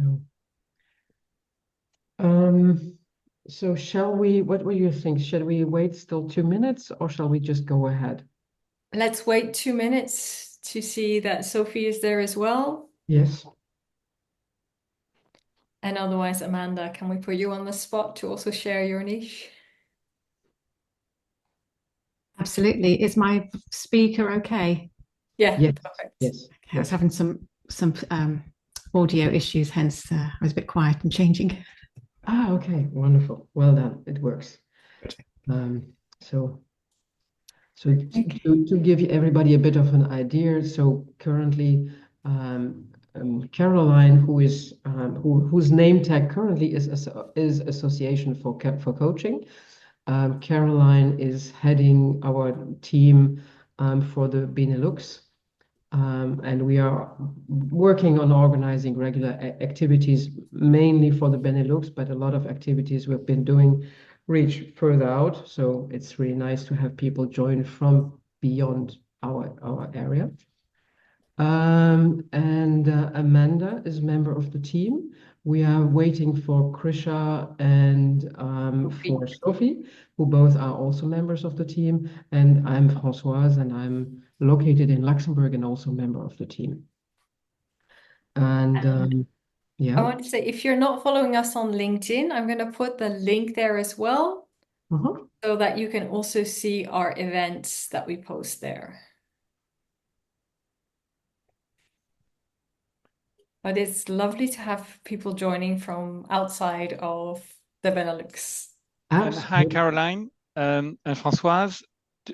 So, um, so shall we, what do you think? Should we wait still 2 minutes or shall we just go ahead? Let's wait 2 minutes to see that Sophie is there as well. Yes. And otherwise, Amanda, can we put you on the spot to also share your niche? Absolutely. Is my speaker okay? Yeah, Yes. perfect. Yes. Okay, I was Yes. having some audio issues, hence I was a bit quiet and changing. Ah, okay. Wonderful. Well done. It works. Um, so So Okay. to give everybody a bit of an idea, so currently Caroline, whose name tag currently is Association for Coaching. Caroline is heading our team for the Benelux, and we are working on organizing regular activities, mainly for the Benelux, but a lot of activities we've been doing reach further out. So it's really nice to have people join from beyond our area. And Amanda is a member of the team. We are waiting for Krisha and Sophie. for Sophie, who both are also members of the team. And I'm Françoise, and I'm located in Luxembourg and also a member of the team. And And I yeah. want to say, if you're not following us on LinkedIn, I'm going to put the link there as well, Uh-huh. so that you can also see our events that we post there. But it's lovely to have people joining from outside of the Benelux. And hi, Absolutely. Caroline and Françoise.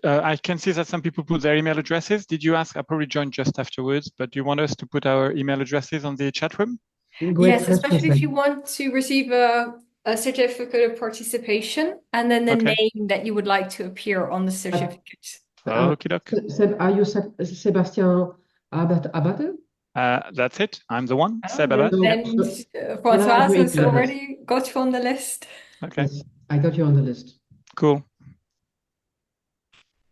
I can see that some people put their email addresses. Did you ask? I probably joined just afterwards, but do you want us to put our email addresses on the chat room? Great Yes, question, especially if you Sam. want to receive a certificate of participation and then the Okay. name that you would like to appear on the certificate. Okie doke. Are you Sébastien Abate? That's it. I'm the one. Oh, Seb Abad. Yeah. then Can I have Françoise your has email address? already got you on the list. Okay. Yes, I got you on the list. Cool.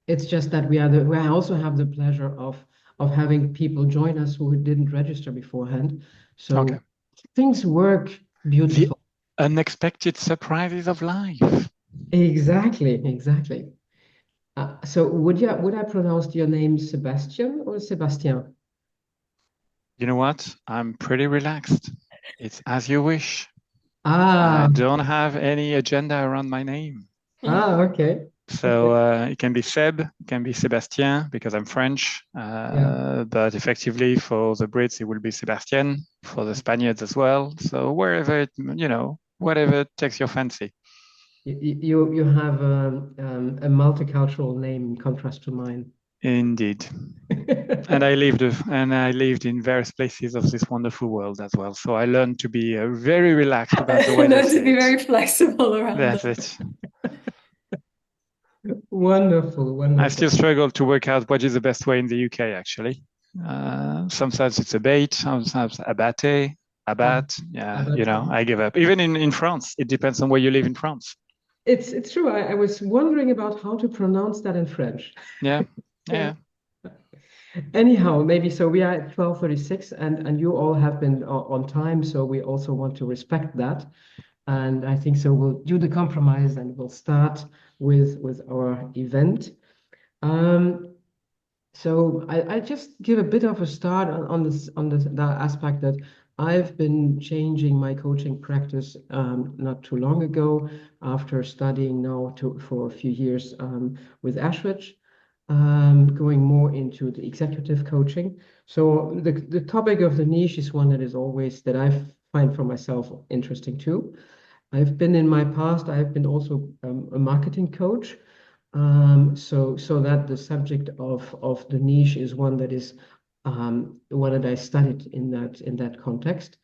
It's just that we also have the pleasure of having people join us who didn't register beforehand. Okay. So things work The beautiful. unexpected surprises of life. Exactly, exactly. So would I pronounce your name Sebastian or Sebastian? You know what? I'm pretty relaxed. It's as you wish. I Ah, don't have any agenda around my name. okay. So it can be Seb, it can be Sébastien because I'm French, Yeah. but effectively for the Brits it will be Sébastien, for the Spaniards as well. So wherever it, whatever takes your fancy. You have a multicultural name in contrast to mine. Indeed. And I lived in various places of this wonderful world as well. So I learned to be very relaxed about the way they No, to say be it. very flexible around That's that. it. Wonderful, I still wonderful. struggle to work out what is the best way in the UK, actually. Sometimes it's a bait, sometimes abate, Ah, abat. Yeah, Abate. I give up. Even in France, it depends on where you live in France. It's true. I was wondering about how to pronounce that in French. Yeah, Yeah. yeah. Anyhow, maybe so we are at 12:36 and you all have been on time, so we also want to respect that. And I think so we'll do the compromise and we'll start with our event. Um, So I just give a bit of a start on this on this that aspect that I've been changing my coaching practice not too long ago after studying now for a few years with Ashwich, going more into the executive coaching. So the topic of the niche is one that is always that I find for myself interesting too. I've been in my past, I've been also a marketing coach. So that the subject of the niche is one that is one that I studied in that context.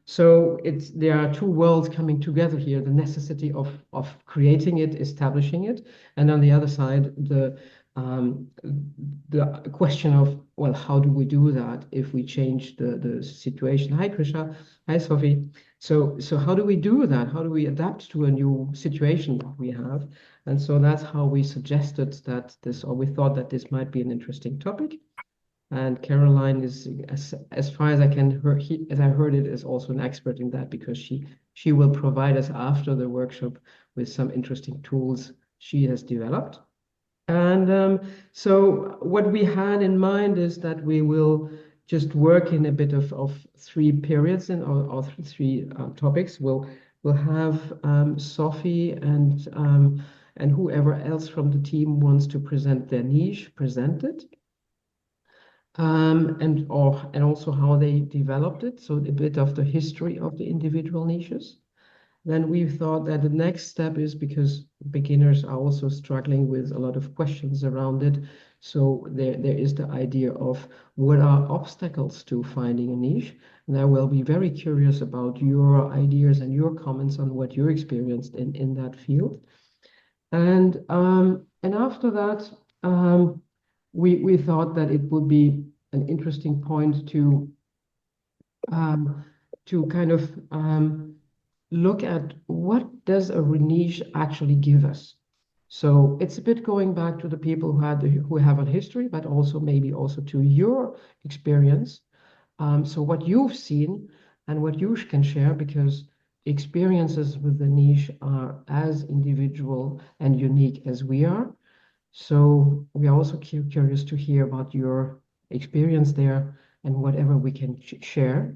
So there are two worlds coming together here: the necessity of creating it, establishing it, and on the other side, um, the question of, well, how do we do that if we change the situation? Hi, Krisha. Hi, Sophie. So how do we do that? How do we adapt to a new situation that we have? And so that's how we suggested that this, or we thought that this might be an interesting topic. And Caroline is, as far as I can as I heard it, is also an expert in that because she will provide us after the workshop with some interesting tools she has developed. And so what we had in mind is that we will just work in a bit of three periods or three topics. We'll have Sophie and whoever else from the team wants to present their niche, present it. And also how they developed it. So a bit of the history of the individual niches. Then we thought that the next step is because beginners are also struggling with a lot of questions around it. So there is the idea of what are obstacles to finding a niche. And I will be very curious about your ideas and your comments on what you experienced in that field. And after that, we thought that it would be an interesting point to kind of look at what does a niche actually give us. So it's a bit going back to the people who have a history, but also maybe also to your experience. So what you've seen and what you can share, because experiences with the niche are as individual and unique as we are. So we are also curious to hear about your experience there and whatever we can share.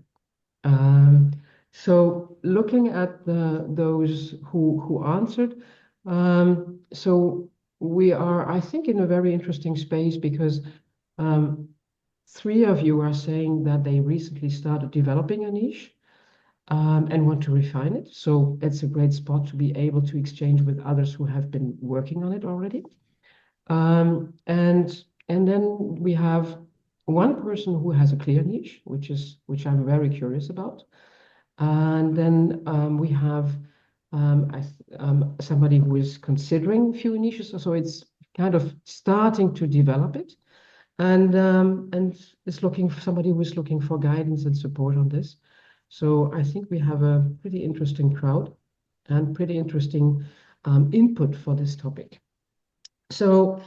So looking at those who answered, so we are, I think, in a very interesting space because three of you are saying that they recently started developing a niche and want to refine it. So it's a great spot to be able to exchange with others who have been working on it already. And then we have one person who has a clear niche, which I'm very curious about. And then we have somebody who is considering few niches, so it's kind of starting to develop it, and is looking for somebody who is looking for guidance and support on this. So I think we have a pretty interesting crowd and pretty interesting input for this topic. So,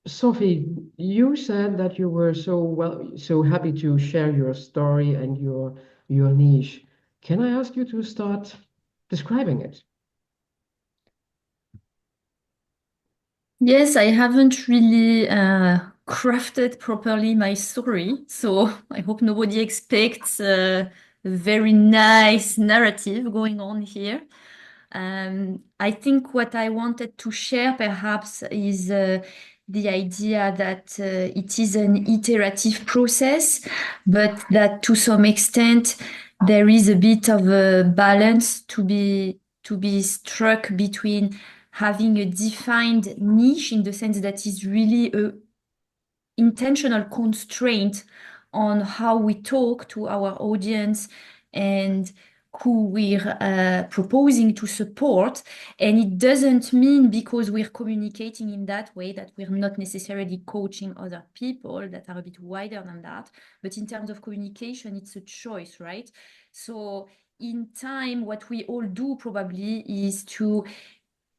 Sophie, you said that you were so happy to share your story and your niche. Can I ask you to start describing it? Yes, I haven't really crafted properly my story, so I hope nobody expects a very nice narrative going on here. I think what I wanted to share perhaps is the idea that it is an iterative process, but that to some extent there is a bit of a balance to be struck between having a defined niche in the sense that is really a intentional constraint on how we talk to our audience and who we're proposing to support. And it doesn't mean because we're communicating in that way that we're not necessarily coaching other people that are a bit wider than that. But in terms of communication, it's a choice, right? So in time, what we all do probably is to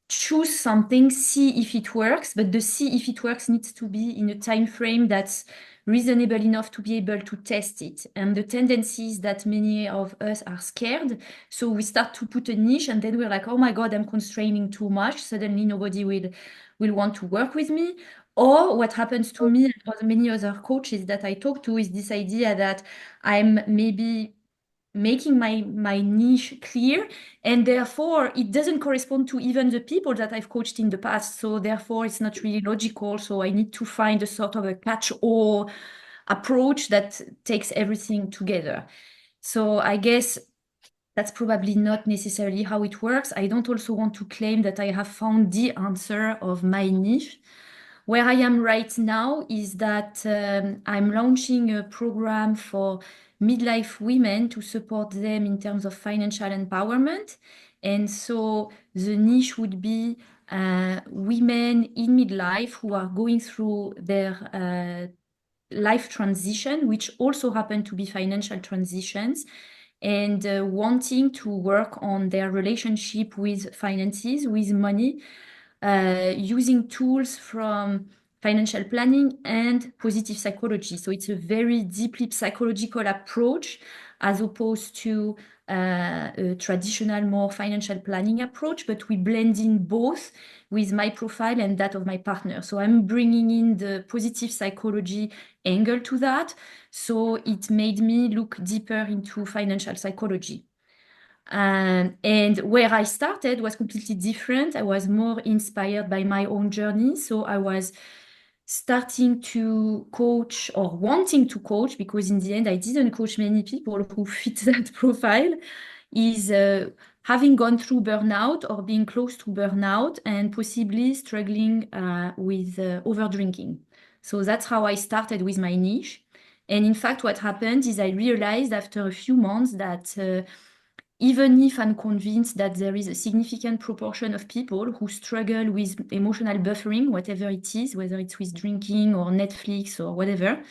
choose something, see if it works, but the see if it works needs to be in a time frame that's reasonable enough to be able to test it. And the tendency is that many of us are scared. So we start to put a niche and then we're like, oh my God, I'm constraining too much. Suddenly nobody will want to work with me. Or what happens to me and for many other coaches that I talk to is this idea that I'm maybe making my niche clear, and therefore it doesn't correspond to even the people that I've coached in the past. So therefore it's not really logical. So I need to find a sort of a catch-all approach that takes everything together. So I guess that's probably not necessarily how it works. I don't also want to claim that I have found the answer of my niche. Where I am right now is that I'm launching a program for midlife women to support them in terms of financial empowerment. And so the niche would be women in midlife who are going through their life transition, which also happen to be financial transitions, and wanting to work on their relationship with finances, with money, using tools from financial planning and positive psychology. So it's a very deeply psychological approach as opposed to a traditional, more financial planning approach, but we blend in both with my profile and that of my partner. So I'm bringing in the positive psychology angle to that. So it made me look deeper into financial psychology. And where I started was completely different. I was more inspired by my own journey. So I was starting to coach or wanting to coach, because in the end, I didn't coach many people who fit that profile, is having gone through burnout or being close to burnout and possibly struggling with over drinking. So that's how I started with my niche. And in fact, what happened is I realized after a few months that even if I'm convinced that there is a significant proportion of people who struggle with emotional buffering, whatever it is, whether it's with drinking or Netflix or whatever,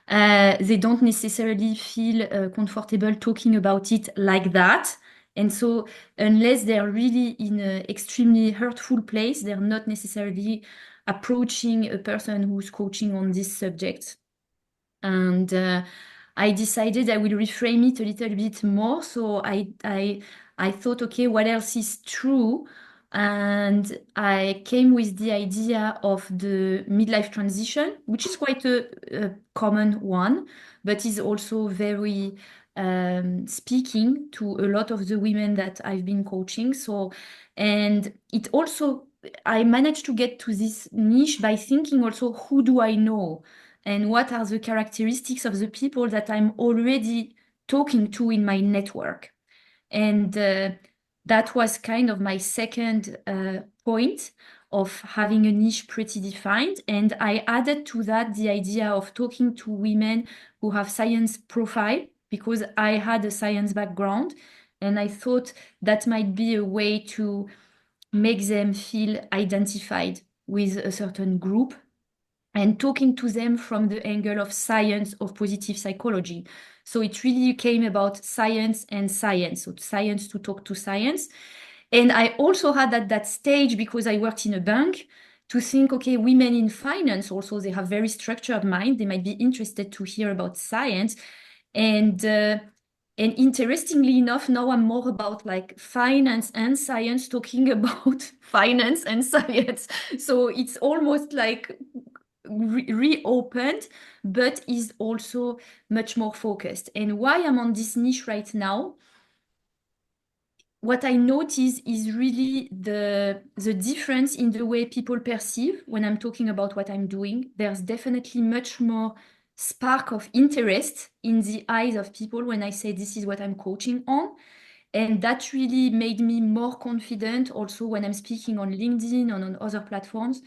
they don't necessarily feel comfortable talking about it like that. And so unless they're really in an extremely hurtful place, they're not necessarily approaching a person who's coaching on this subject. And I decided I will reframe it a little bit more. So I thought, okay, what else is true? And I came with the idea of the midlife transition, which is quite a common one, but is also very speaking to a lot of the women that I've been coaching. So, and it also, I managed to get to this niche by thinking also, who do I know? And what are the characteristics of the people that I'm already talking to in my network? And that was kind of my second point of having a niche pretty defined. And I added to that the idea of talking to women who have science profile, because I had a science background. And I thought that might be a way to make them feel identified with a certain group, and talking to them from the angle of science, of positive psychology. So it really came about science and science. So science to talk to science. And I also had at that stage, because I worked in a bank, to think, okay, women in finance also, they have very structured mind. They might be interested to hear about science. And interestingly enough, now I'm more about like finance and science talking about finance and science. So it's almost like reopened, but is also much more focused. And why I'm on this niche right now, what I notice is really the difference in the way people perceive when I'm talking about what I'm doing. There's definitely much more spark of interest in the eyes of people when I say this is what I'm coaching on. And that really made me more confident also when I'm speaking on LinkedIn and on other platforms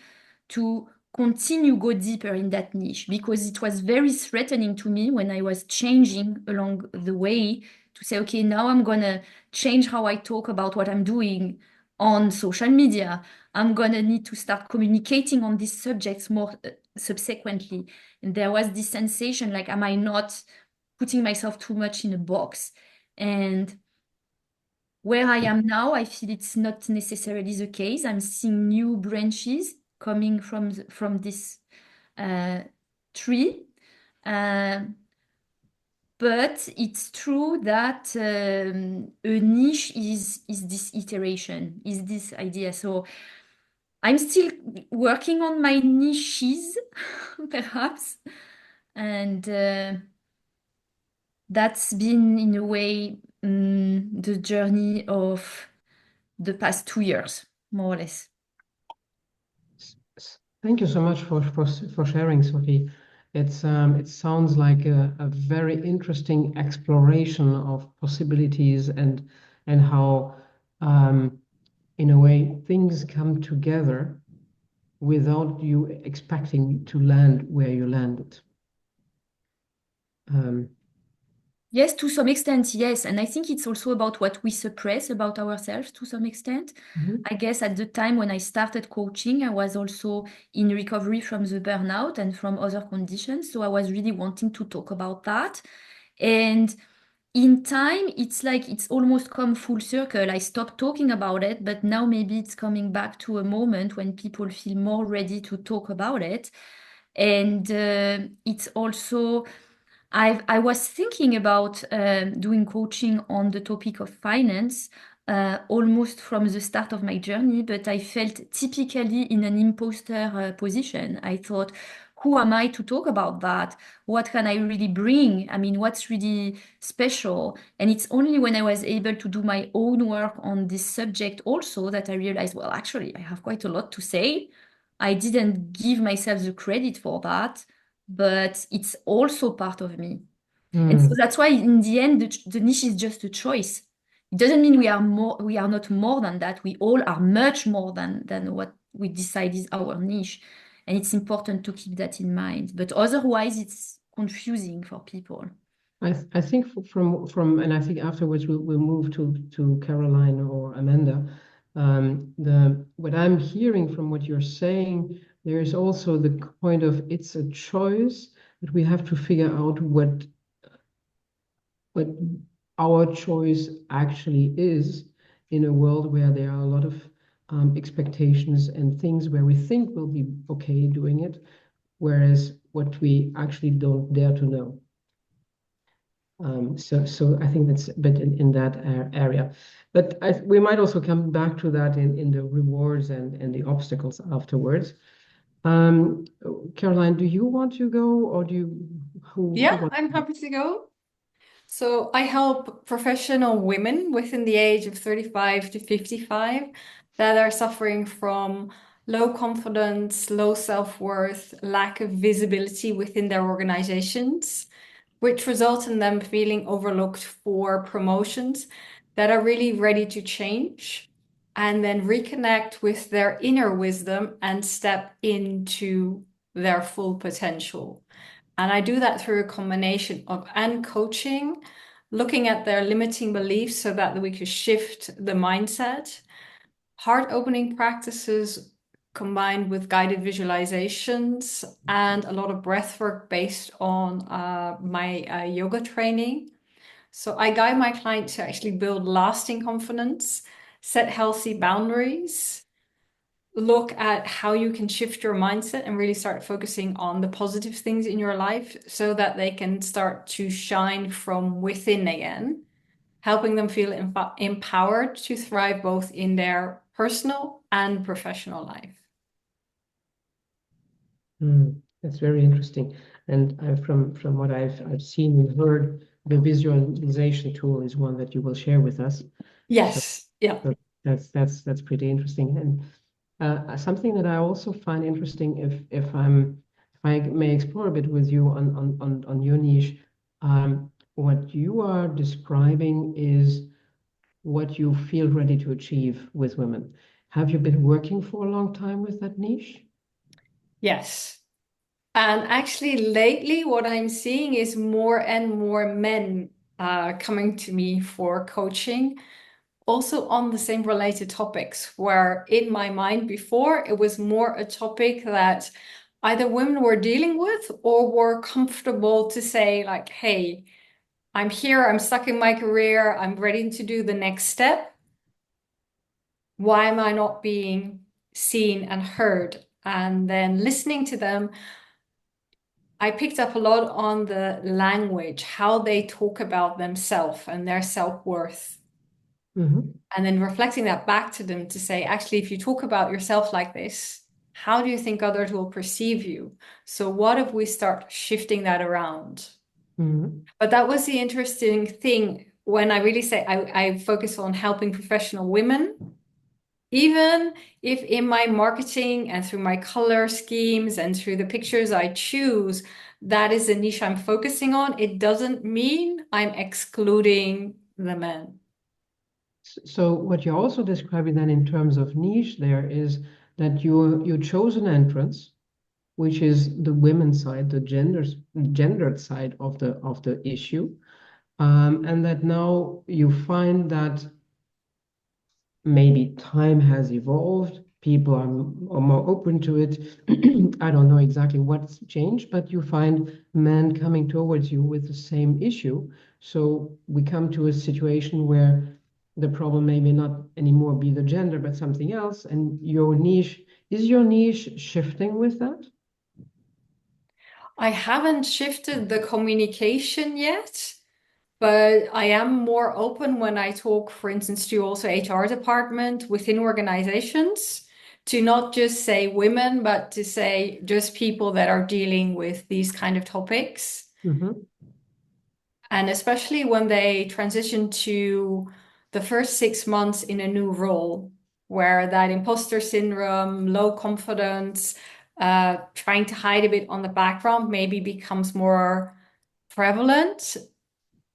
to continue go deeper in that niche, because it was very threatening to me when I was changing along the way to say, okay, now I'm gonna change how I talk about what I'm doing on social media. I'm gonna need to start communicating on these subjects more subsequently. And there was this sensation like, am I not putting myself too much in a box? And where I am now, I feel it's not necessarily the case. I'm seeing new branches coming from this tree. But it's true that a niche is this iteration, is this idea. So I'm still working on my niches, perhaps. And that's been, in a way, the journey of the past 2 years, more or less. Thank you so much for sharing, Sophie. It sounds like a very interesting exploration of possibilities and how in a way things come together without you expecting to land where you landed. Yes, to some extent, yes. And I think it's also about what we suppress about ourselves to some extent. I guess at the time when I started coaching, I was also in recovery from the burnout and from other conditions. So I was really wanting to talk about that. And in time, it's like it's almost come full circle. I stopped talking about it, but now maybe it's coming back to a moment when people feel more ready to talk about it. And it's also, I was thinking about doing coaching on the topic of finance almost from the start of my journey, but I felt typically in an imposter position. I thought, who am I to talk about that? What can I really bring? I mean, what's really special? And it's only when I was able to do my own work on this subject also that I realized, well, actually, I have quite a lot to say. I didn't give myself the credit for that, but it's also part of me. And so that's why in the end, the niche is just a choice. It doesn't mean we are not more than that. We all are much more than what we decide is our niche. And it's important to keep that in mind. But otherwise, it's confusing for people. I think and I think afterwards we'll move to Caroline or Amanda. What I'm hearing from what you're saying, there is also the point of it's a choice that we have to figure out what our choice actually is in a world where there are a lot of expectations and things where we think we'll be okay doing it, whereas what we actually don't dare to know. So I think that's a bit in that area. But we might also come back to that in the rewards and the obstacles afterwards. Caroline, do you want to go or do you? Yeah, I'm happy to go. So I help professional women within the age of 35 to 55 that are suffering from low confidence, low self-worth, lack of visibility within their organizations, which result in them feeling overlooked for promotions that are really ready to change and then reconnect with their inner wisdom and step into their full potential. And I do that through a combination of coaching, looking at their limiting beliefs so that we could shift the mindset, heart opening practices combined with guided visualizations, and a lot of breath work based on my yoga training. So I guide my client to actually build lasting confidence, set healthy boundaries, look at how you can shift your mindset and really start focusing on the positive things in your life so that they can start to shine from within again, helping them feel empowered to thrive both in their personal and professional life. That's very interesting. And from what I've seen and heard, the visualization tool is one that you will share with us. Yes, yeah. So that's pretty interesting. And something that I also find interesting, if I may explore a bit with you on your niche, what you are describing is what you feel ready to achieve with women. Have you been working for a long time with that niche? Yes. And actually, lately, what I'm seeing is more and more men coming to me for coaching, also on the same related topics, where in my mind before, it was more a topic that either women were dealing with or were comfortable to say, like, hey, I'm here, I'm stuck in my career, I'm ready to do the next step. Why am I not being seen and heard? And then listening to them, I picked up a lot on the language, how they talk about themselves and their self-worth. And then reflecting that back to them to say, actually, if you talk about yourself like this, how do you think others will perceive you? So what if we start shifting that around? But that was the interesting thing when I really say I focus on helping professional women. Even if in my marketing and through my color schemes and through the pictures I choose, that is the niche I'm focusing on, it doesn't mean I'm excluding the men. So what you're also describing then in terms of niche there is that you chose an entrance, which is the women's side, the gendered side of the issue, and that now you find that maybe time has evolved, people are more open to it. I don't know exactly what's changed, but you find men coming towards you with the same issue. So we come to a situation where the problem may not anymore be the gender, but something else. And is your niche shifting with that? I haven't shifted the communication yet, but I am more open when I talk, for instance, to also HR department within organizations, to not just say women, but to say just people that are dealing with these kind of topics. And especially when they transition to the first 6 months in a new role, where that imposter syndrome, low confidence, trying to hide a bit on the background maybe becomes more prevalent,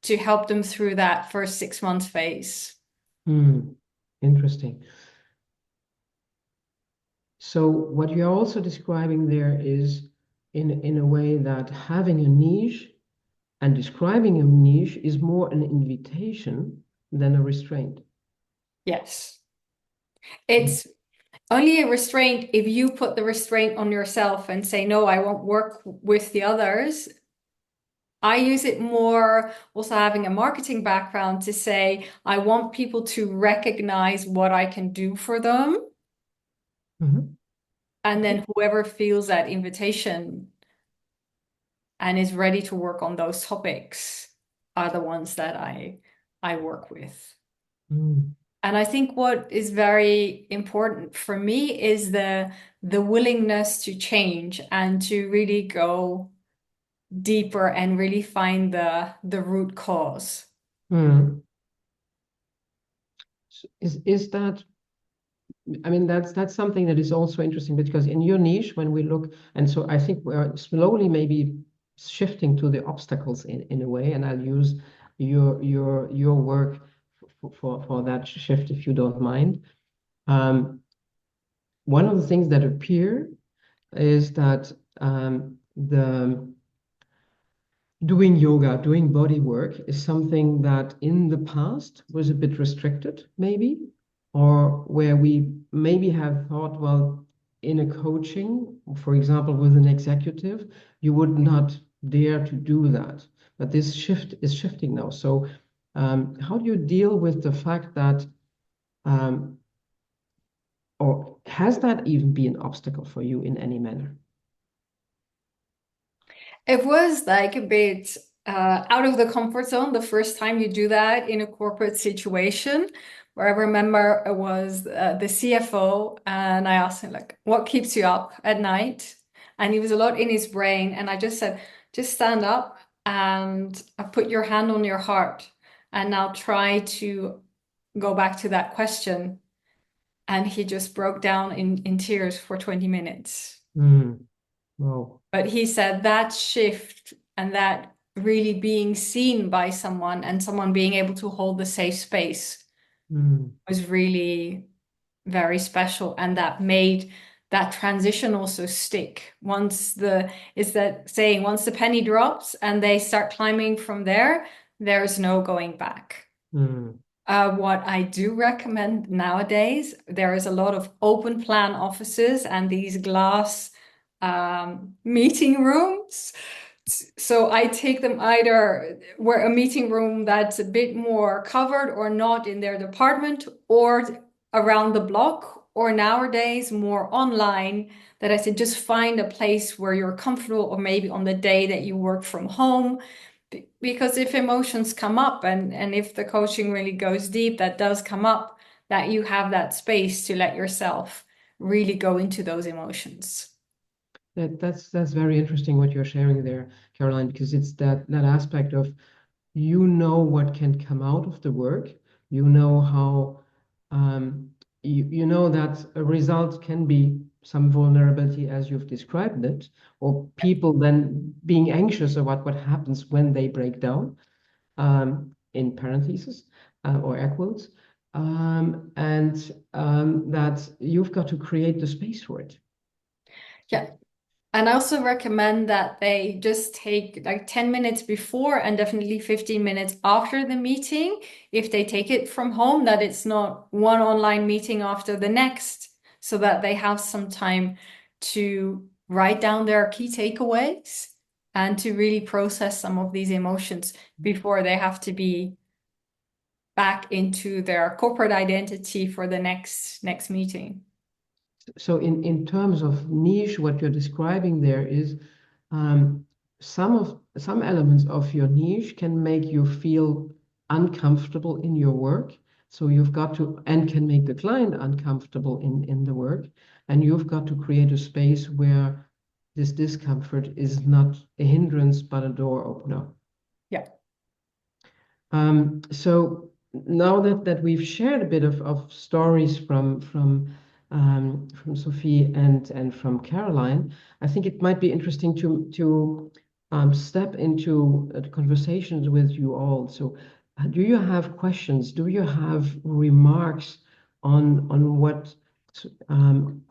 to help them through that first 6 months phase. Interesting. So what you're also describing there is in a way that having a niche and describing a niche is more an invitation than a restraint. Yes. It's only a restraint if you put the restraint on yourself and say, no, I won't work with the others. I use it more, also having a marketing background, to say, I want people to recognize what I can do for them. And then whoever feels that invitation and is ready to work on those topics are the ones that I work with. And I think what is very important for me is the willingness to change and to really go deeper and really find the root cause. Is that, I mean, that's something that is also interesting, because in your niche, when we look, and so I think we're slowly maybe shifting to the obstacles in a way, and I'll use your work for that shift, if you don't mind. One of the things that appear is that the doing yoga, doing body work is something that in the past was a bit restricted, maybe, or where we maybe have thought, well, in a coaching, for example, with an executive, you would not dare to do that. But this shift is shifting now. So how do you deal with the fact that, or has that even been an obstacle for you in any manner? It was like a bit out of the comfort zone the first time you do that in a corporate situation, where I remember it was the CFO, and I asked him, like, what keeps you up at night? And he was a lot in his brain. And I just said, just stand up and put your hand on your heart and now try to go back to that question. And he just broke down in tears for 20 minutes. Wow. But he said that shift and that really being seen by someone and someone being able to hold the safe space was really very special. And that made that transition also stick. Once the penny drops and they start climbing from there, there's no going back. What I do recommend nowadays, there is a lot of open plan offices and these glass meeting rooms. So I take them either where a meeting room that's a bit more covered or not in their department, or around the block, or nowadays more online, that I said just find a place where you're comfortable, or maybe on the day that you work from home. Because if emotions come up and if the coaching really goes deep, that does come up, that you have that space to let yourself really go into those emotions. That's very interesting what you're sharing there, Caroline, because it's that aspect of, what can come out of the work, how you know that a result can be some vulnerability as you've described it, or people then being anxious about what happens when they break down, in parentheses or air quotes, and that you've got to create the space for it. Yeah. And I also recommend that they just take like 10 minutes before and definitely 15 minutes after the meeting, if they take it from home, that it's not one online meeting after the next, so that they have some time to write down their key takeaways and to really process some of these emotions before they have to be back into their corporate identity for the next meeting. So in terms of niche, what you're describing there is some elements of your niche can make you feel uncomfortable in your work. So you've got to, and can make the client uncomfortable in the work. And you've got to create a space where this discomfort is not a hindrance, but a door opener. Yeah. So now that we've shared a bit of stories from Sophie and from Caroline, I think it might be interesting to step into conversations with you all. So, do you have questions? Do you have remarks on what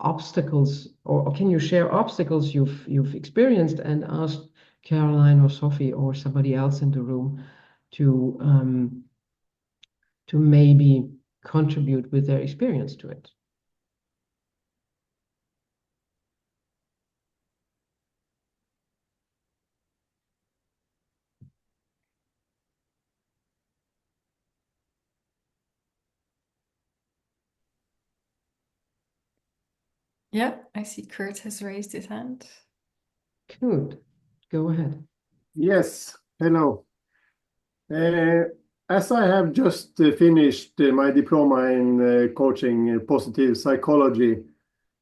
obstacles, or can you share obstacles you've experienced and asked Caroline or Sophie or somebody else in the room to maybe contribute with their experience to it? Yeah, I see Kurt has raised his hand. Knut, go ahead. Yes, hello. As I have just finished my diploma in coaching positive psychology,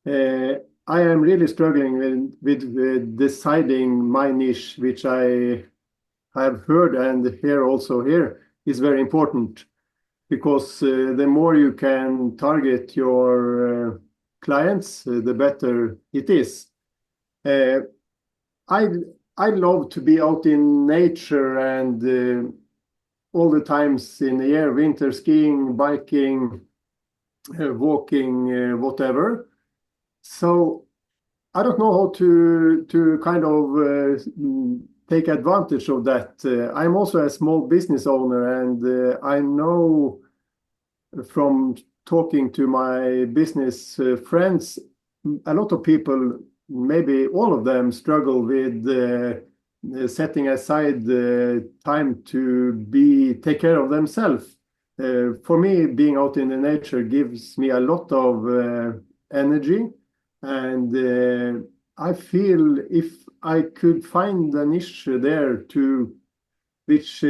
I am really struggling with deciding my niche, which I have heard and hear also here is very important, because the more you can target your clients, the better it is. I love to be out in nature and all the times in the year, winter skiing, biking, walking, whatever. So I don't know how to kind of take advantage of that. I'm also a small business owner, and I know from talking to my business friends, a lot of people, maybe all of them, struggle with setting aside time to take care of themselves. For me, being out in the nature gives me a lot of energy, and I feel if I could find a niche there which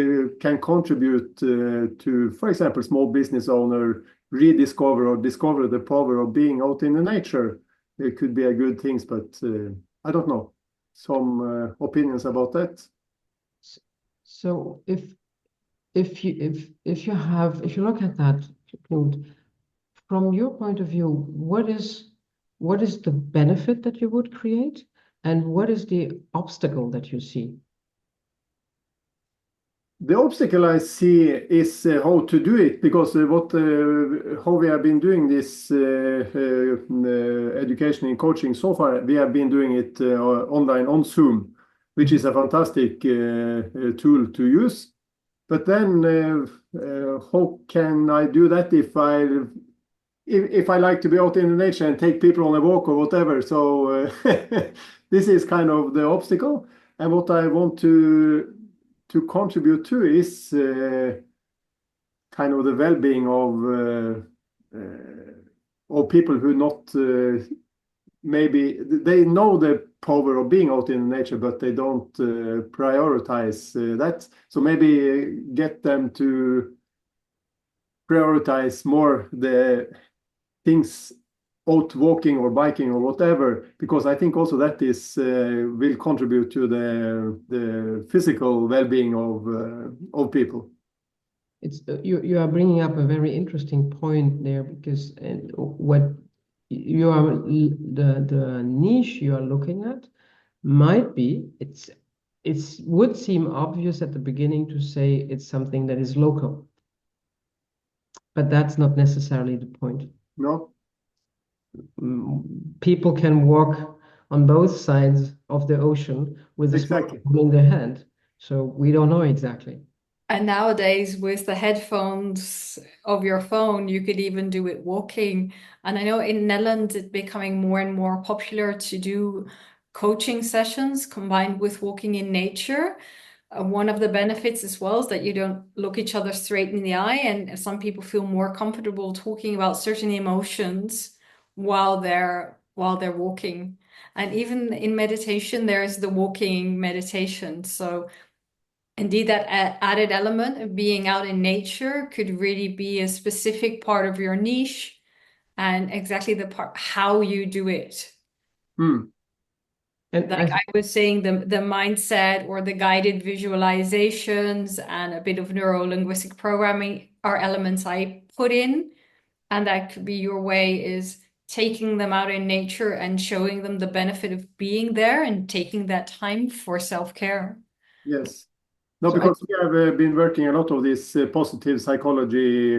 can contribute to, for example, small business owner rediscover or discover the power of being out in the nature, it could be a good thing, but I don't know. Some opinions about that? So if you look at that, Knut, from your point of view, what is the benefit that you would create, and what is the obstacle that you see? The obstacle I see is how to do it, because how we have been doing this education and coaching so far, we have been doing it online on Zoom, which is a fantastic tool to use. But then how can I do that if I like to be out in the nature and take people on a walk or whatever? So this is kind of the obstacle. And what I want to contribute to is kind of the well-being of people who not maybe they know the power of being out in nature, but they don't prioritize that. So maybe get them to prioritize more the things out walking or biking or whatever, because I think also that is will contribute to the physical well-being of people. It's you are bringing up a very interesting point there, because what you are the niche you are looking at might be it would seem obvious at the beginning to say it's something that is local, but that's not necessarily the point. No. People can walk on both sides of the ocean with a Exactly smartphone in their hand, so we don't know exactly. And nowadays, with the headphones of your phone, you could even do it walking. And I know in Netherlands, it's becoming more and more popular to do coaching sessions combined with walking in nature. One of the benefits as well is that you don't look each other straight in the eye, and some people feel more comfortable talking about certain emotions while they're walking. And even in meditation, there's the walking meditation. So indeed, that added element of being out in nature could really be a specific part of your niche and exactly the part how you do it. Hmm. And Like I was saying, the mindset or the guided visualizations and a bit of neuro-linguistic programming are elements I put in, and that could be your way is taking them out in nature and showing them the benefit of being there and taking that time for self-care. Yes. No, So I, because we have been working a lot of this positive psychology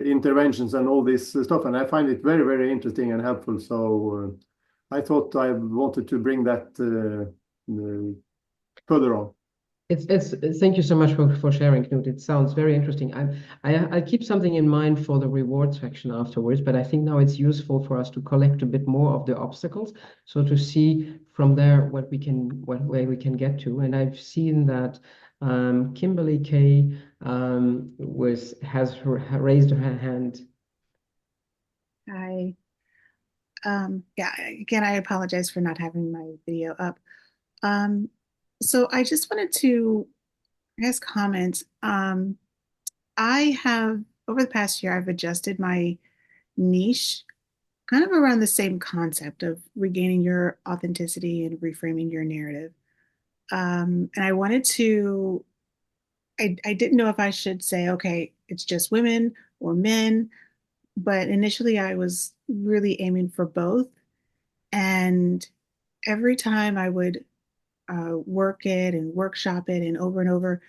interventions and all this stuff, and I find it very, very interesting and helpful. So I thought I wanted to bring that further on. it's thank you so much for sharing, Knut. It sounds very interesting. I keep something in mind for the reward section afterwards, but I think now it's useful for us to collect a bit more of the obstacles, so to see from there what way we can get to. And I've seen that Kimberly Kay raised her hand. I yeah, again, I apologize for not having my video up. So I just wanted to, I guess, comment. I have, over the past year, I've adjusted my niche kind of around the same concept of regaining your authenticity and reframing your narrative. And I wanted to, I didn't know if I should say, okay, it's just women or men, but initially I was really aiming for both. And every time I would work it and workshop it and over,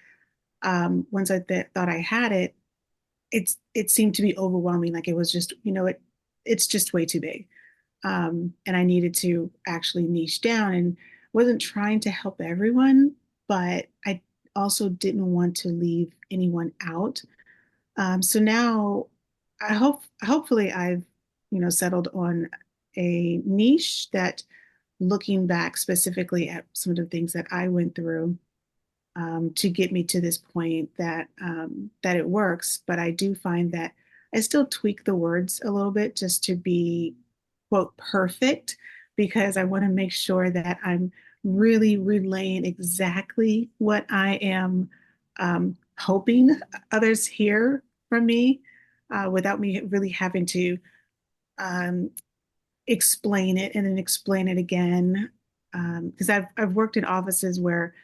once I thought I had it, it seemed to be overwhelming. Like it was just, it's just way too big. And I needed to actually niche down and wasn't trying to help everyone, but I also didn't want to leave anyone out. So now hopefully I've, settled on a niche that, looking back specifically at some of the things that I went through, to get me to this point that it works. But I do find that I still tweak the words a little bit just to be, quote, perfect, because I want to make sure that I'm really relaying exactly what I am hoping others hear from me, without me really having to um, explain it and then explain it again. Because I've worked in offices where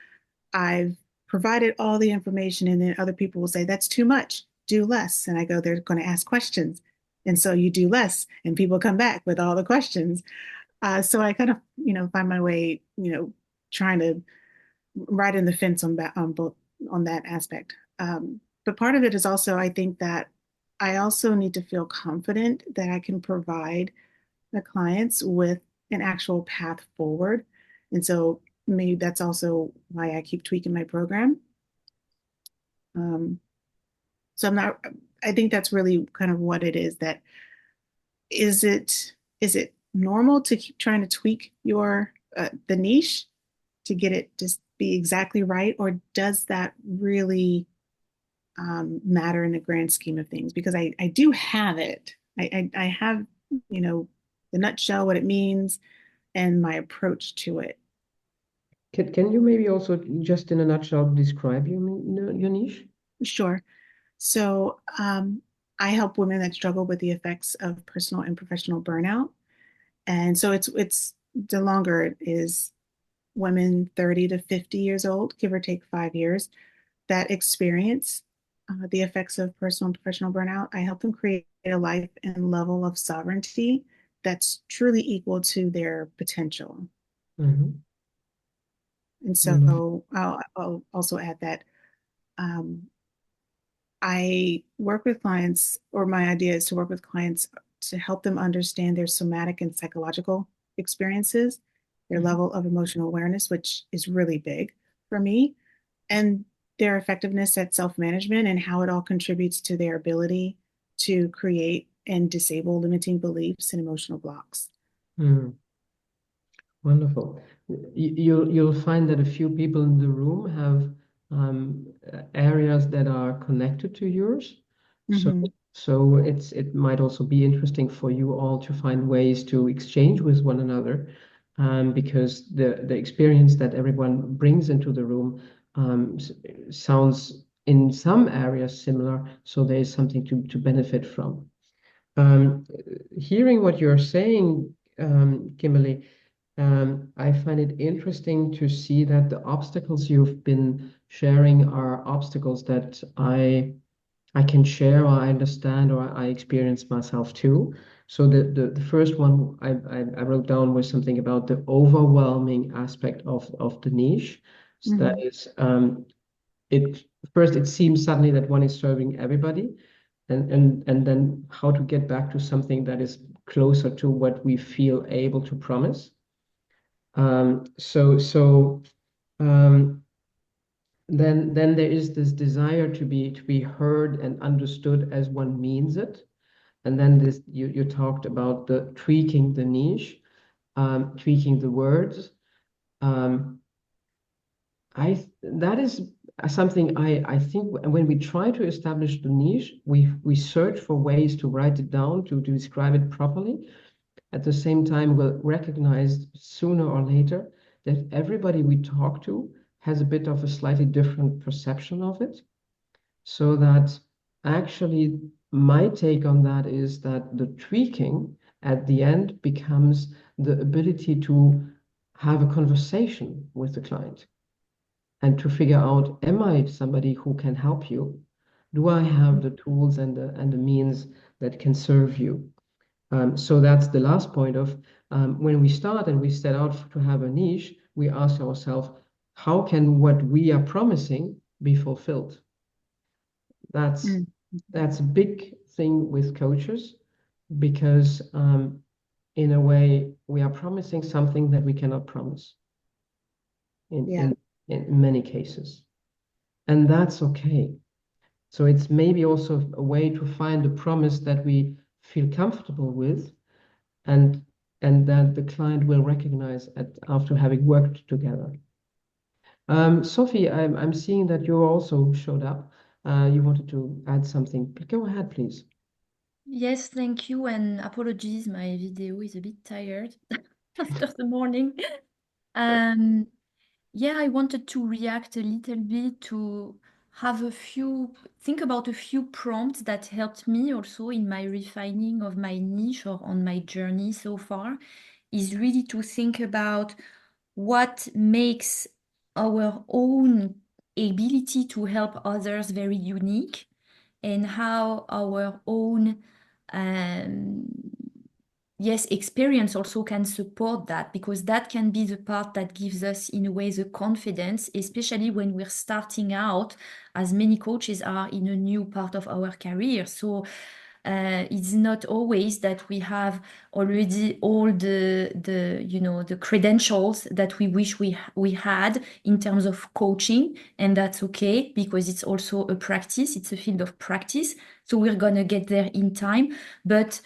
I've provided all the information and then other people will say, that's too much, do less. And I go, they're going to ask questions. And so you do less and people come back with all the questions. So I kind of, find my way, trying to ride in the fence on that aspect. But part of it is also, I think that I also need to feel confident that I can provide the clients with an actual path forward. And so maybe that's also why I keep tweaking my program. So I think that's really kind of what it is. That is it normal to keep trying to tweak the niche to get it just be exactly right? Or does that really matter in the grand scheme of things? Because I do have it. I have, the nutshell, what it means, and my approach to it. Can you maybe also just in a nutshell describe your niche? Sure. So I help women that struggle with the effects of personal and professional burnout. And so it's the longer it is, women 30 to 50 years old, give or take 5 years, that experience the effects of personal and professional burnout. I help them create a life and level of sovereignty that's truly equal to their potential. Mm-hmm. And so I'll also add that I work with clients, or my idea is to work with clients to help them understand their somatic and psychological experiences, their level of emotional awareness, which is really big for me, and their effectiveness at self-management and how it all contributes to their ability to create and disable limiting beliefs and emotional blocks. Wonderful. You'll find that a few people in the room have areas that are connected to yours. So it might also be interesting for you all to find ways to exchange with one another, because the experience that everyone brings into the room sounds in some areas similar. So there is something to benefit from. Hearing what you're saying, Kimberly, I find it interesting to see that the obstacles you've been sharing are obstacles that I can share, or I understand, or I experience myself too. So the first one I wrote down was something about the overwhelming aspect of the niche. So that is, it seems suddenly that one is serving everybody, and then how to get back to something that is closer to what we feel able to promise. Then there is this desire to be heard and understood as one means it. And then this you talked about the tweaking the niche, tweaking the words. That is something I think when we try to establish the niche, we search for ways to write it down, to describe it properly. At the same time, we'll recognize sooner or later that everybody we talk to has a bit of a slightly different perception of it. So that actually my take on that is that the tweaking at the end becomes the ability to have a conversation with the client and to figure out, am I somebody who can help you? Do I have the tools and the means that can serve you? So that's the last point of when we start and we set out to have a niche, we ask ourselves, how can what we are promising be fulfilled? That's a big thing with coaches, because in a way we are promising something that we cannot promise in many cases, and that's okay. So it's maybe also a way to find a promise that we feel comfortable with, and that the client will recognize after having worked together. Sophie, I'm seeing that you also showed up. You wanted to add something. Go ahead, please. Yes, thank you, and apologies, my video is a bit tired after the morning. Yeah, I wanted to react a little bit to think about a few prompts that helped me also in my refining of my niche or on my journey so far, is really to think about what makes our own ability to help others very unique, and how our own experience also can support that, because that can be the part that gives us, in a way, the confidence, especially when we're starting out, as many coaches are, in a new part of our career. So it's not always that we have already all the credentials that we wish we had in terms of coaching, and that's okay, because it's also a practice, it's a field of practice. So we're gonna get there in time. But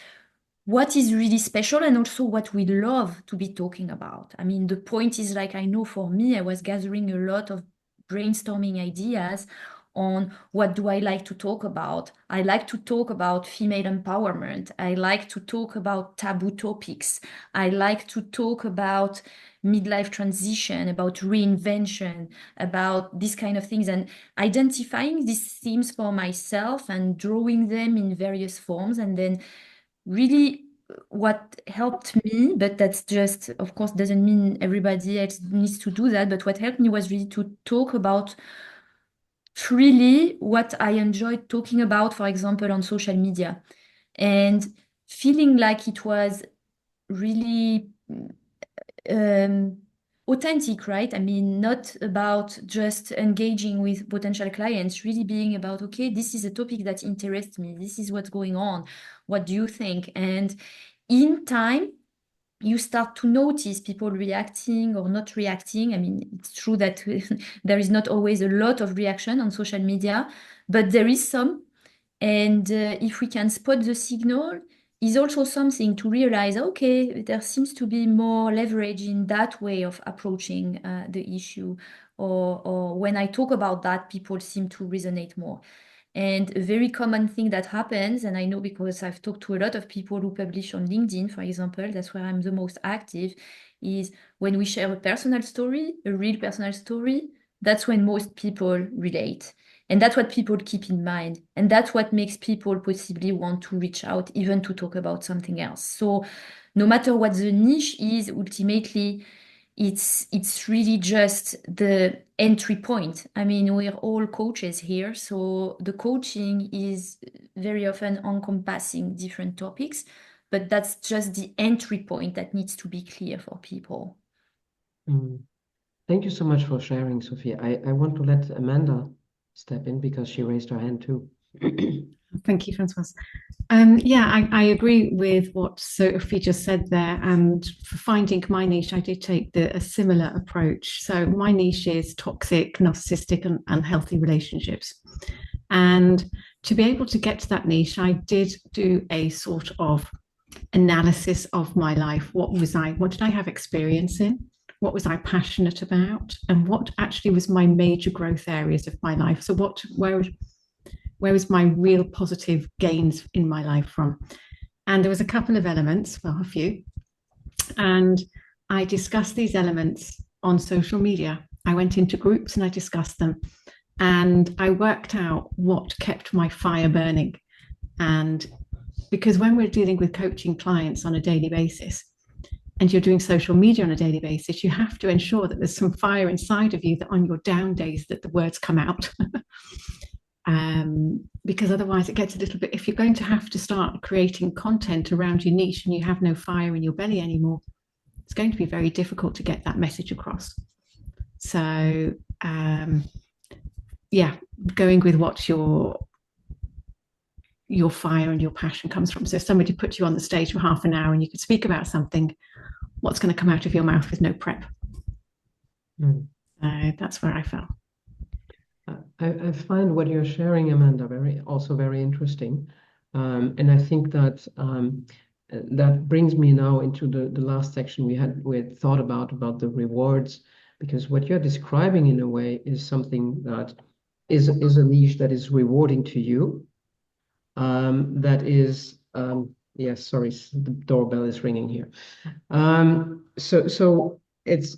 what is really special, and also what we love to be talking about. I mean, the point is, like, I know for me, I was gathering a lot of brainstorming ideas on what do I like to talk about. I like to talk about female empowerment. I like to talk about taboo topics. I like to talk about midlife transition, about reinvention, about these kind of things, and identifying these themes for myself and drawing them in various forms. And then really what helped me, but that's just, of course, doesn't mean everybody else needs to do that, but what helped me was really to talk about freely what I enjoyed talking about, for example, on social media, and feeling like it was really authentic, right? I mean, not about just engaging with potential clients, really being about, okay, this is a topic that interests me. This is what's going on. What do you think? And in time, you start to notice people reacting or not reacting. I mean, it's true that there is not always a lot of reaction on social media, but there is some. And if we can spot the signal, is also something to realize, okay, there seems to be more leverage in that way of approaching the issue. Or when I talk about that, people seem to resonate more. And a very common thing that happens, and I know because I've talked to a lot of people who publish on LinkedIn, for example, that's where I'm the most active, is when we share a personal story, a real personal story, that's when most people relate. And that's what people keep in mind. And that's what makes people possibly want to reach out, even to talk about something else. So no matter what the niche is, ultimately, it's really just the entry point. I mean, we're all coaches here, so the coaching is very often encompassing different topics, but that's just the entry point that needs to be clear for people. Thank you so much for sharing, Sophia. I want to let Amanda step in because she raised her hand too. Thank you, Francoise. Yeah, I agree with what Sophie just said there. And for finding my niche, I did take a similar approach. So my niche is toxic, narcissistic, and unhealthy relationships. And to be able to get to that niche, I did do a sort of analysis of my life. What did I have experience in? What was I passionate about? And what actually was my major growth areas of my life? So where was my real positive gains in my life from? And there was a couple of elements, well, a few. And I discussed these elements on social media. I went into groups and I discussed them. And I worked out what kept my fire burning. And because when we're dealing with coaching clients on a daily basis, and you're doing social media on a daily basis, you have to ensure that there's some fire inside of you that on your down days that the words come out. Because otherwise it gets a little bit, if you're going to have to start creating content around your niche and you have no fire in your belly anymore, it's going to be very difficult to get that message across. So yeah, going with what your fire and your passion comes from. So if somebody put you on the stage for half an hour and you could speak about something, what's going to come out of your mouth with no prep? That's where I fell. I find what you're sharing, Amanda, very interesting. And I think that that brings me now into the last section we had thought about the rewards, because what you're describing in a way is something that is a niche that is rewarding to you. That is yes, sorry, the doorbell is ringing here. So it's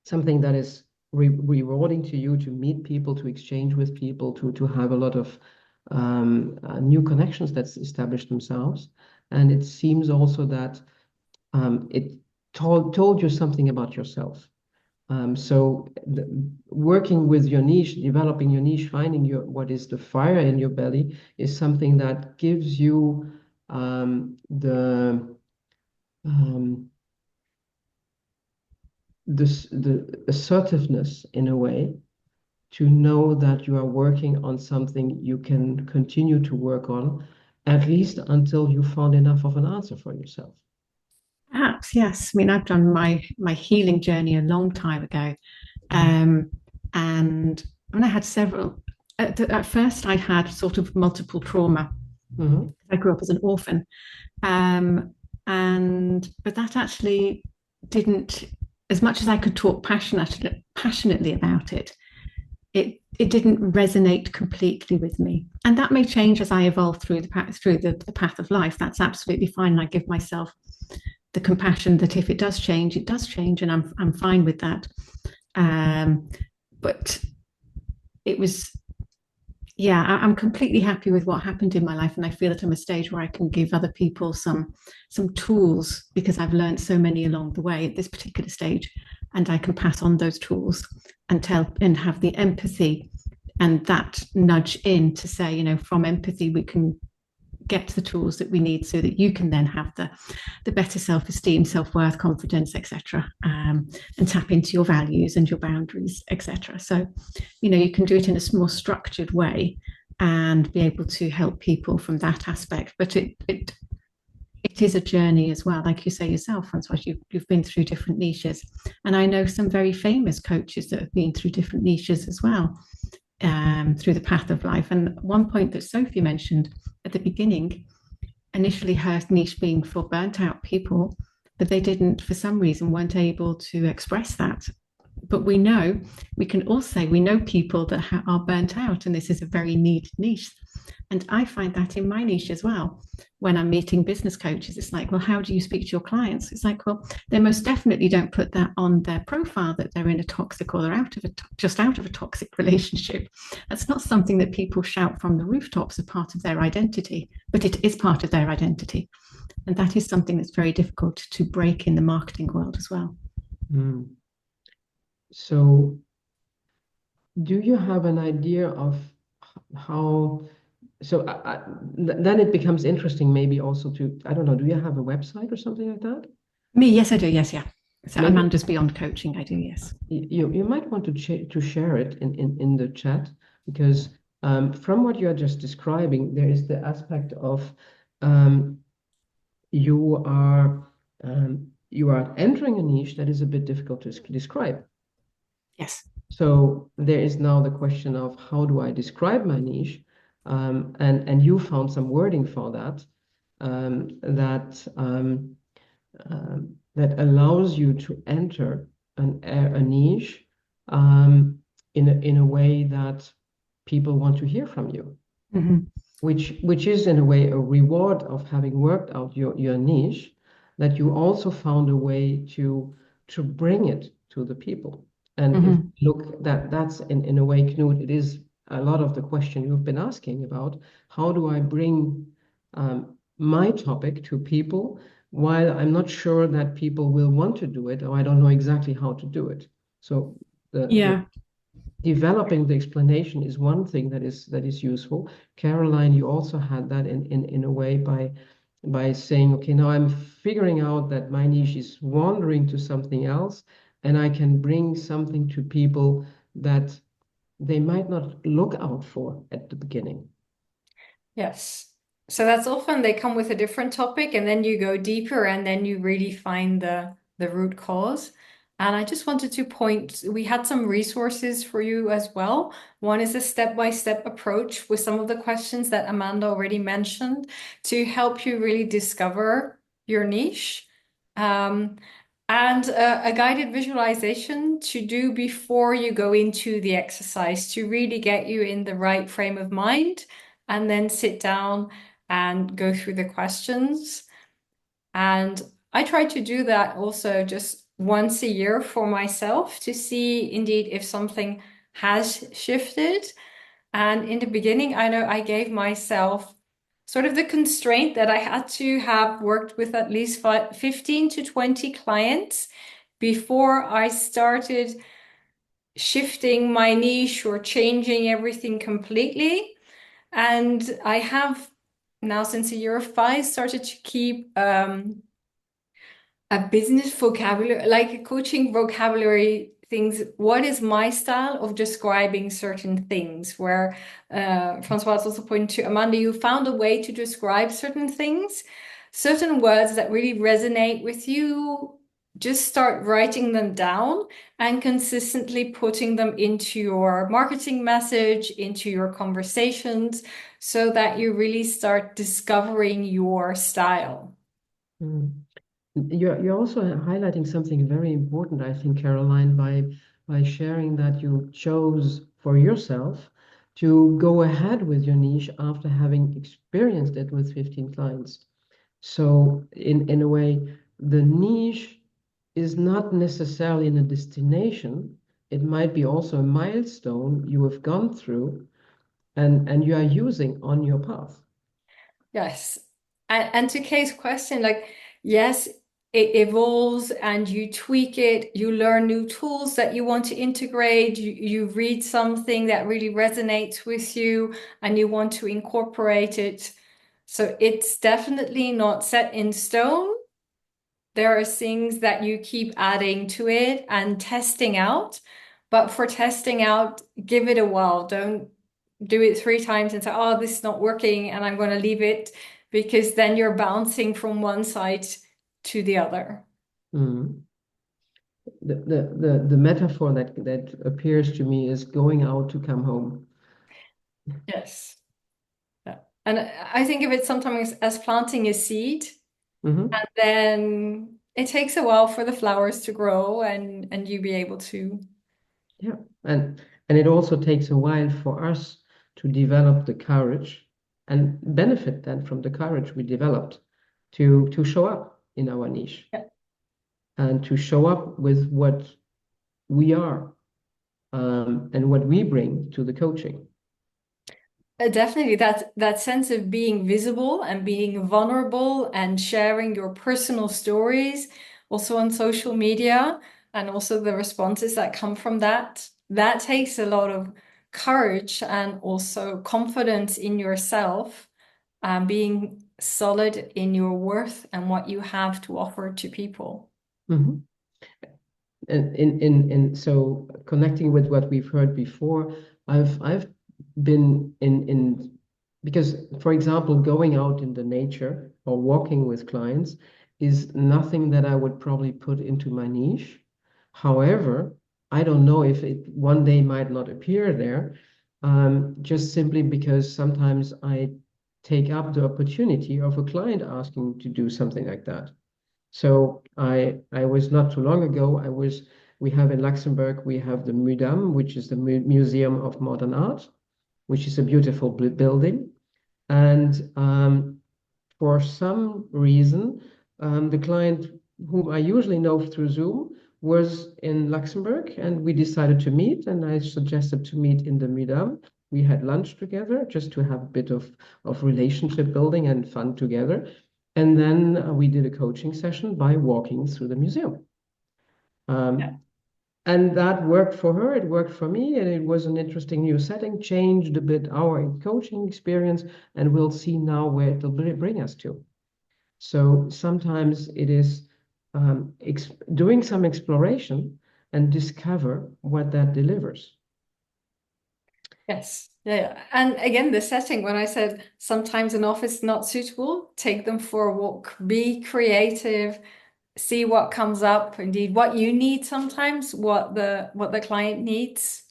something that is rewarding to you, to meet people, to exchange with people, to have a lot of new connections that's established themselves. And it seems also that it told you something about yourself. So working with your niche, developing your niche, finding what is the fire in your belly is something that gives you the assertiveness in a way to know that you are working on something you can continue to work on, at least until you found enough of an answer for yourself. Perhaps, yes. I mean, I've done my healing journey a long time ago. And I had several. At first, I had sort of multiple trauma. I grew up as an orphan. But that actually didn't, as much as I could talk passionately about it, it didn't resonate completely with me. And that may change as I evolve through the path of life. That's absolutely fine. And I give myself the compassion that if it does change, and I'm fine with that. But it was, yeah, I'm completely happy with what happened in my life, and I feel that I'm a stage where I can give other people some tools, because I've learned so many along the way at this particular stage, and I can pass on those tools and have the empathy and that nudge in to say, you know, from empathy we can get the tools that we need so that you can then have the better self-esteem, self-worth, confidence, etc., and tap into your values and your boundaries, etc. So, you know, you can do it in a more structured way and be able to help people from that aspect. But it is a journey as well. Like you say yourself, Francois, you've been through different niches. And I know some very famous coaches that have been through different niches as well, through the path of life. And one point that Sophie mentioned at the beginning, initially her niche being for burnt out people, but they didn't, for some reason, weren't able to express that. But we know, we can all say we know people that are burnt out, and this is a very needed niche. And I find that in my niche as well. When I'm meeting business coaches, it's like, well, how do you speak to your clients? It's like, well, they most definitely don't put that on their profile that they're in a toxic or they're just out of a toxic relationship. That's not something that people shout from the rooftops as part of their identity, but it is part of their identity. And that is something that's very difficult to break in the marketing world as well. Mm. So, do you have an idea of how? So then it becomes interesting, maybe also to, I don't know, do you have a website or something like that? Me, yes, I do. Yes, yeah. So Maybe- Amanda's Beyond Coaching, I do, yes. You might want to share it in the chat, because from what you are just describing, there is the aspect of um, you are entering a niche that is a bit difficult to describe. Yes. So there is now the question of how do I describe my niche? And you found some wording for that that allows you to enter a niche in a way that people want to hear from you, Mm-hmm. which is in a way a reward of having worked out your niche, that you also found a way to bring it to the people. And if Mm-hmm. you look, that's in a way, Knut, it is a lot of the question you've been asking about, how do I bring my topic to people while I'm not sure that people will want to do it, or I don't know exactly how to do it. So Yeah. developing the explanation is one thing that is useful. Caroline, you also had that in a way by saying, okay, now I'm figuring out that my niche is wandering to something else, and I can bring something to people that they might not look out for at the beginning. Yes. So that's often they come with a different topic and then you go deeper and then you really find the root cause. And I just wanted to point, we had some resources for you as well. One is a step-by-step approach with some of the questions that Amanda already mentioned to help you really discover your niche. And a guided visualization to do before you go into the exercise to really get you in the right frame of mind, and then sit down and go through the questions. And I try to do that also just once a year for myself to see indeed if something has shifted. And in the beginning, I know I gave myself sort of the constraint that I had to have worked with at least 15 to 20 clients before I started shifting my niche or changing everything completely. And I have now, since a year or five, started to keep a business vocabulary, like a coaching vocabulary things. What is my style of describing certain things? Where Francois also pointed to, Amanda, you found a way to describe certain things, certain words that really resonate with you. Just start writing them down and consistently putting them into your marketing message, into your conversations, so that you really start discovering your style. Mm. You're also highlighting something very important, I think, Caroline, by sharing that you chose for yourself to go ahead with your niche after having experienced it with 15 clients. So in a way, the niche is not necessarily in a destination. It might be also a milestone you have gone through and you are using on your path. Yes. And to Kay's question, like, yes, it evolves and you tweak it, you learn new tools that you want to integrate, you read something that really resonates with you and you want to incorporate it. So it's definitely not set in stone. There are things that you keep adding to it and testing out. But for testing out, give it a while. Don't do it 3 times and say, oh, this is not working and I'm going to leave it. because then you're bouncing from one side to the other. Mm. The metaphor that appears to me is going out to come home. Yes. Yeah. And I think of it sometimes as planting a seed, Mhm. and then it takes a while for the flowers to grow and you be able to. Yeah, and it also takes a while for us to develop the courage and benefit then from the courage we developed to show up in our niche Yeah. and to show up with what we are and what we bring to the coaching. Definitely that sense of being visible and being vulnerable and sharing your personal stories also on social media, and also the responses that come from that takes a lot of courage and also confidence in yourself, being solid in your worth and what you have to offer to people. Mhm. And so connecting with what we've heard before, I've been in because, for example, going out in the nature or walking with clients is nothing that I would probably put into my niche. However, I don't know if it one day might not appear there, just simply because sometimes I take up the opportunity of a client asking to do something like that. So I was not too long ago, we have in Luxembourg, we have the MUDAM, which is the Museum of Modern Art, which is a beautiful building. And for some reason, the client whom I usually know through Zoom was in Luxembourg, and we decided to meet, and I suggested to meet in the MUDAM. We had lunch together just to have a bit of relationship building and fun together. And then we did a coaching session by walking through the museum. Yeah. And that worked for her, it worked for me, and it was an interesting new setting, changed a bit our coaching experience, and we'll see now where it'll bring us to. So sometimes it is doing some exploration and discover what that delivers. Yes. Yeah. And again, the setting, when I said sometimes an office not suitable, take them for a walk, be creative, see what comes up, indeed what you need sometimes, what the client needs.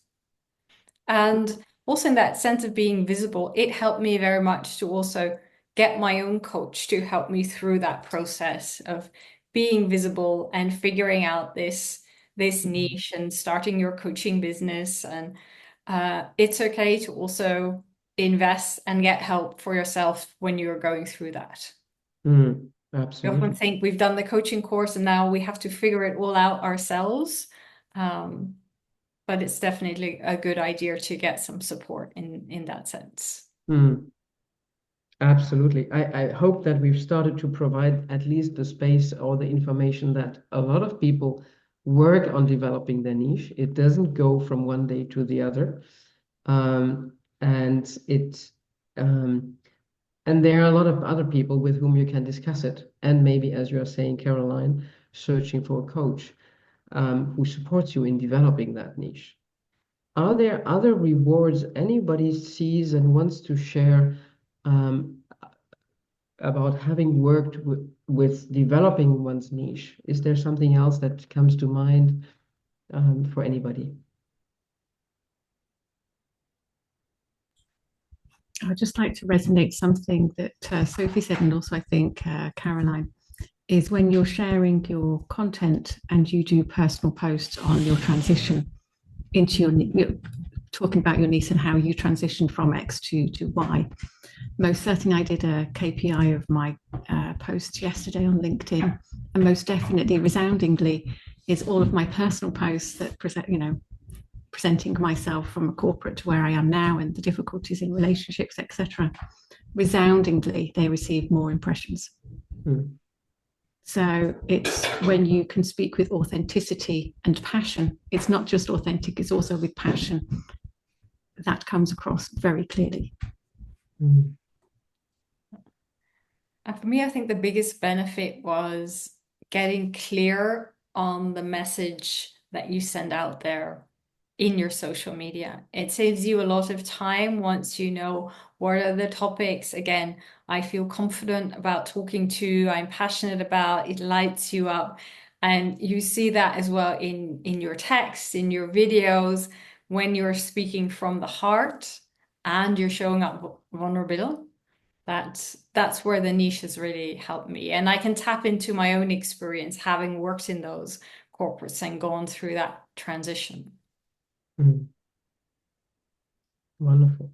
And also in that sense of being visible, it helped me very much to also get my own coach to help me through that process of being visible and figuring out this niche and starting your coaching business. And it's okay to also invest and get help for yourself when you're going through that. Mm, I absolutely. often think we've done the coaching course and now we have to figure it all out ourselves. But it's definitely a good idea to get some support in that sense. Mm. Absolutely. I hope that we've started to provide at least the space or the information that a lot of people work on developing their niche. It doesn't go from one day to the other. And and there are a lot of other people with whom you can discuss it. And maybe, as you are saying, Caroline, searching for a coach who supports you in developing that niche. Are there other rewards anybody sees and wants to share about having worked with developing one's niche? Is there something else that comes to mind for anybody? I'd just like to resonate something that Sophie said, and also I think Caroline, is when you're sharing your content and you do personal posts on your transition into your talking about your niche and how you transitioned from X to Y. Most certainly, I did a KPI of my posts yesterday on LinkedIn, and most definitely, resoundingly, is all of my personal posts that present, presenting myself from a corporate to where I am now and the difficulties in relationships, etc. Resoundingly, they receive more impressions. Mm. So it's when you can speak with authenticity and passion. It's not just authentic, it's also with passion. That comes across very clearly. Mm. And for me, I think the biggest benefit was getting clear on the message that you send out there. in your social media. It saves you a lot of time once you know what are the topics. Again, I feel confident about talking to, I'm passionate about, it lights you up. And you see that as well in your texts, in your videos, when you're speaking from the heart and you're showing up vulnerable. That's where the niche has really helped me. And I can tap into my own experience having worked in those corporates and gone through that transition. Mm. Wonderful.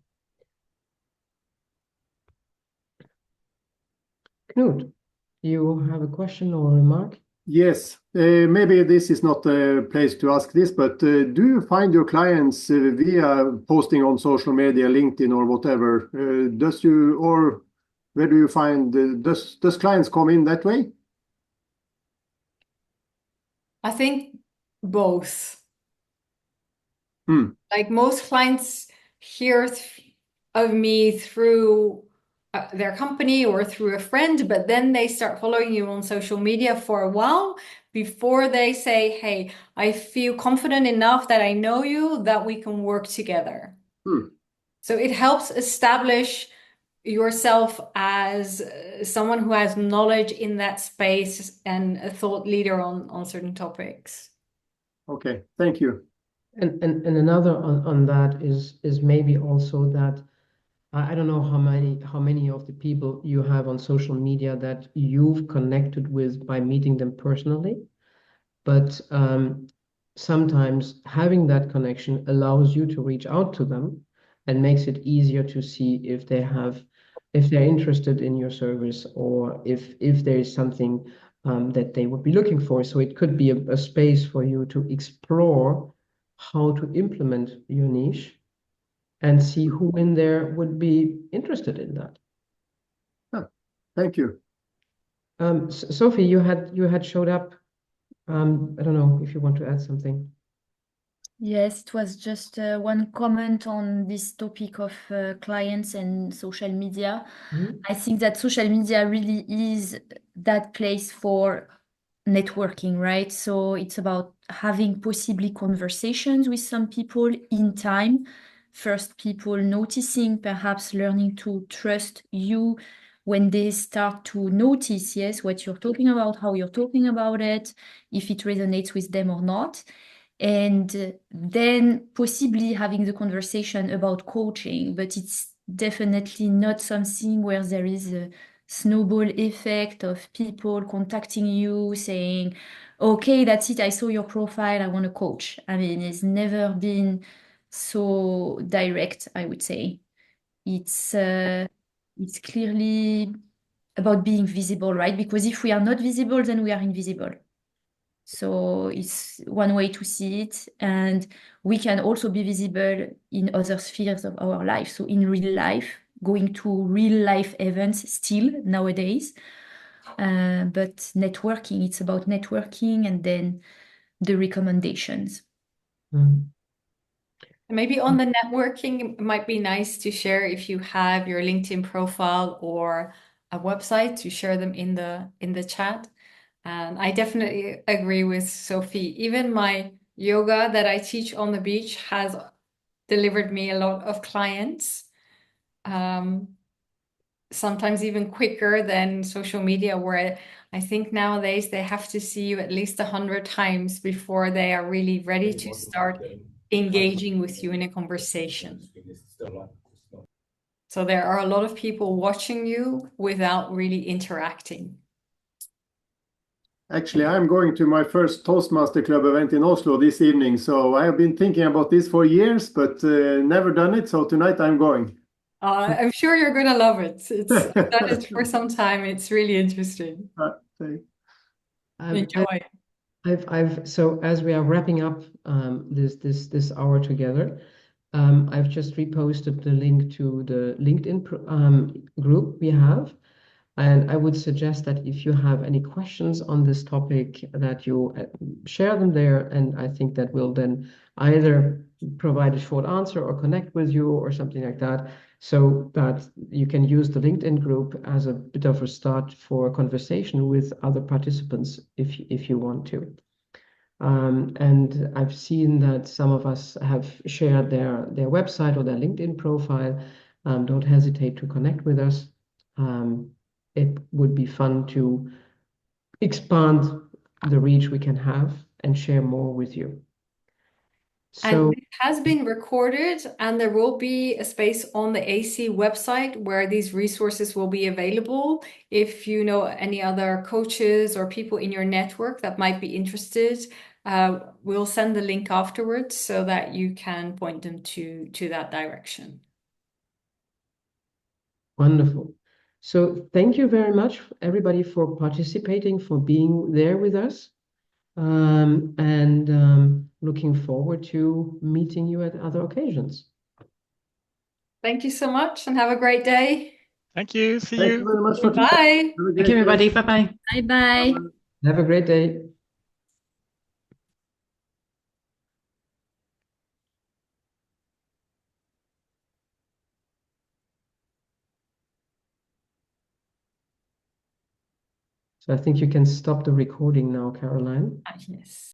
Knut, you have a question or remark? Yes, maybe this is not a place to ask this, but do you find your clients via posting on social media, LinkedIn or whatever? Or where do you find, does clients come in that way? I think both. Hmm. Like most clients hear of me through their company or through a friend, but then they start following you on social media for a while before they say, hey, I feel confident enough that I know you, that we can work together. Hmm. So it helps establish yourself as someone who has knowledge in that space and a thought leader on certain topics. Okay, thank you. And another on that is maybe also that I don't know how many of the people you have on social media that you've connected with by meeting them personally, but sometimes having that connection allows you to reach out to them and makes it easier to see if they're interested in your service or if there is something that they would be looking for. So it could be a space for you to explore how to implement your niche and see who in there would be interested in that. Thank you. Sophie, you had showed up. I don't know if you want to add something. Yes, it was just one comment on this topic of clients and social media. Mhm. I think that social media really is that place for networking, right? So it's about having possibly conversations with some people in time. First, people noticing, perhaps learning to trust you when they start to notice, yes, what you're talking about, how you're talking about it, if it resonates with them or not. And then possibly having the conversation about coaching, but it's definitely not something where there is a snowball effect of people contacting you saying, okay, that's it, I saw your profile, I want to coach. I mean, it's never been so direct, I would say. It's clearly about being visible, right? Because if we are not visible, then we are invisible. So it's one way to see it. And we can also be visible in other spheres of our life. So in real life, going to real life events still nowadays. But networking, it's about networking and then the recommendations. Mm. Maybe on the networking, it might be nice to share if you have your LinkedIn profile or a website to share them in the chat. And I definitely agree with Sophie. Even my yoga that I teach on the beach has delivered me a lot of clients. Sometimes even quicker than social media, where I think nowadays they have to see you at least 100 times before they are really ready to start engaging with you in a conversation. So there are a lot of people watching you without really interacting. Actually, I'm going to my first Toastmaster Club event in Oslo this evening, so I have been thinking about this for years, but never done it. So tonight I'm going. I'm sure you're gonna love it. I've done it for some time. It's really interesting. Enjoy. So as we are wrapping up this hour together, I've just reposted the link to the LinkedIn group we have. And I would suggest that if you have any questions on this topic, that you share them there. And I think that will then either provide a short answer or connect with you or something like that, so that you can use the LinkedIn group as a bit of a start for a conversation with other participants if you want to. And I've seen that some of us have shared their website or their LinkedIn profile. Don't hesitate to connect with us. It would be fun to expand the reach we can have and share more with you. So And it has been recorded, and there will be a space on the AC website where these resources will be available. If you know any other coaches or people in your network that might be interested, we'll send the link afterwards so that you can point them to that direction. wonderful. So thank you very much, everybody, for participating, for being there with us. And looking forward to meeting you at other occasions. Thank you so much and have a great day. Thank you. See Thank you. you very much for Bye. today. Have a Thank great you, day. everybody. Bye-bye. Bye-bye. Have a great day. So I think you can stop the recording now, Caroline. Yes.